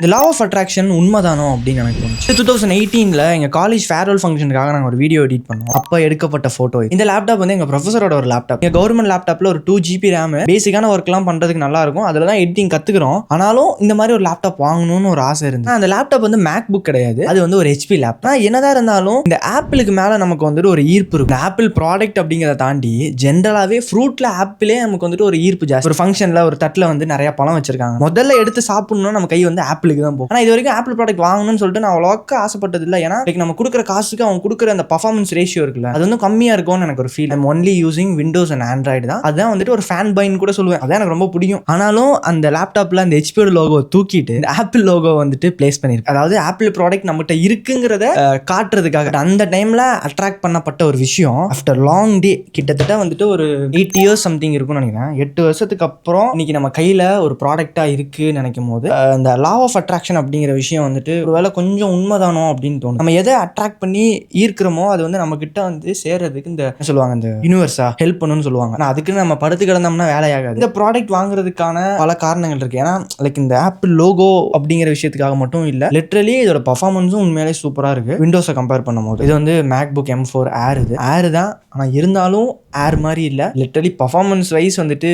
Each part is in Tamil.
இந்த லா ஆஃப் அட்ராக்ஷன் உண்மைதானோ அப்படின்னு எனக்கு தோணுச்சு. 2018 எங்கள் காலேஜ் ஃபேர்வெல் ஃபங்க்ஷனுக்காக நாங்கள் ஒரு வீடியோ எடிட் பண்ணோம். அப்போ எடுக்கப்பட்ட ஃபோட்டோ. இந்த லேப்டாப் வந்து எங்கள் ப்ரொஃபஸரோட ஒரு லேப்டாப். எங்கள் கவர்மெண்ட் லேப்டாப்பில் ஒரு 2GB ரேம், பேசிக்கான ஒர்க்லாம் பண்ணுறதுக்கு நல்லா இருக்கும். அதில் தான் எடிட்டிங் கற்றுக்கிறோம். ஆனாலும் இந்த மாதிரி ஒரு லேப்டாப் வாங்கணும்னு ஒரு ஆசை இருந்துச்சு. அந்த லேப்டாப் வந்து மேக் புக் கிடையாது, அது வந்து ஒரு HP லேப்டாப். என்னதான் இருந்தாலும் இந்த ஆப்பிளுக்கு மேலே நமக்கு வந்துட்டு ஒரு ஈர்ப்பு இருக்கும். ஆப்பிள் ப்ராடக்ட் அப்படிங்கிறத தாண்டி ஜென்ரலாகவே ஃப்ரூட்டில் ஆப்பிளே நமக்கு வந்துட்டு ஒரு ஈர்ப்பு ஜாஸ்தி. ஒரு ஃபங்க்ஷனில் ஒரு தட்டில் வந்து நிறைய பழம் வச்சிருக்காங்க. முதல்ல எடுத்து சாப்பிடணும்னா நம்ம கை வந்து ஆப்பிள் தான் போகும். ஆனா இது வரைக்கும் ஆப்பிள் ப்ராடக்ட் வாங்கணும்னு சொல்லிட்டு நான் அவ்வளோக்கு ஆசைப்பட்டது இல்லை. ஏன்னா நம்ம கொடுக்குற காசுக்கு அவங்க கொடுக்குற அந்த பர்ஃபார்மன்ஸ் ரேஷியோ இருக்குல்ல, அது வந்து கம்மியா இருக்கும்னு எனக்கு ஒரு feel. Only using Windows and Android தான். அதுதான் வந்துட்டு ஒரு ஃபேன் பைன்னு கூட சொல்லுவேன். அதான் எனக்கு ரொம்ப பிடிக்கும். ஆனாலும் அந்த லேப்டாப்ல அந்த ஹெச்பியோட லோகோ தூக்கிட்டு இந்த ஆப்பிள் லோகோ வந்துட்டு பிளேஸ் பண்ணிருக்கு. அதாவது ஆப்பிள் ப்ராடக்ட் நம்மகிட்ட இருக்குங்கிறத காட்டுறதுக்காக அந்த டைம்ல அட்ராக்ட் பண்ணப்பட்ட ஒரு விஷயம். ஆஃப்டர் லாங் டே, கிட்டத்தட்ட வந்துட்டு ஒரு 8 years சம்திங் இருக்கும்னு நினைக்கிறேன். 8 வருஷத்துக்கு அப்புறம் இன்னைக்கு நம்ம கையில ஒரு ப்ராடக்டா இருக்குன்னு நினைக்கும் போது அந்த லா ஆஃப் அட்ராக்ஷன் அப்படிங்கிற விஷயம் வந்துட்டு ஒருவேளை கொஞ்சம் உண்மைதானோ அப்படின்னு தோணும். நம்ம எதை அட்ராக்ட் பண்ணி ஈர்க்கிறோமோ அது வந்து நம்ம கிட்ட வந்து சேர்றதுக்கு இந்த சொல்லுவாங்க, இந்த யூனிவர்ஸா ஹெல்ப் பண்ணுன்னு சொல்லுவாங்க. ஆனால் அதுக்குன்னு நம்ம படுத்து கிடந்தோம்னா வேலையாகாது. இந்த ப்ராடக்ட் வாங்குறதுக்கான பல காரணங்கள் இருக்கு. ஏன்னா லைக் இந்த ஆப்பிள் லோகோ அப்படிங்கிற விஷயத்துக்காக மட்டும் இல்லை, லிட்ரலி இதோட பர்ஃபார்மன்ஸும் உண்மையிலே சூப்பராக இருக்கு. விண்டோஸை கம்பேர் பண்ணும்போது இது வந்து மேக்புக் M4 ஏர். இது ஏர் தான், ஆனால் இருந்தாலும் ஏர் மாதிரி இல்லை. லிட்ரலி பர்ஃபார்மன்ஸ் வைஸ் வந்துட்டு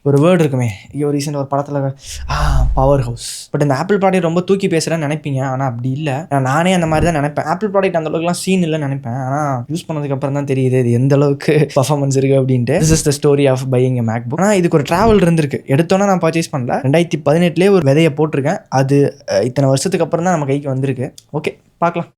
ஒரு வேர்டு இருக்குமே, ஐயோ ரீசெண்ட் ஒரு படத்தில் பவர் ஹவுஸ். பட் இந்த ஆப்பிள் ப்ராடக்ட் ரொம்ப தூக்கி பேசுகிறேன்னு நினைப்பீங்க, ஆனால் அப்படி இல்லை. நானே அந்த மாதிரி தான் நினைப்பேன். ஆப்பிள் ப்ராடக்ட் அந்த அளவுக்குலாம் சீன் இல்லைன்னு நினைப்பேன். ஆனால் யூஸ் பண்ணதுக்கு அப்புறம் தான் தெரியுது இது எந்த அளவுக்கு பர்ஃபார்மன்ஸ் இருக்குது அப்படின்ட்டு. This is the story of buying a MacBook. ஆனால் இதுக்கு ஒரு ட்ராவல் இருந்திருக்கு. எடுத்தோன்னே நான் பர்ச்சேஸ் பண்ணல. 2018 ஒரு விதையை போட்டிருக்கேன். அது இத்தனை வருஷத்துக்கு அப்புறம் தான் நம்ம கைக்கு வந்திருக்கு. ஓகே, பார்க்கலாம்.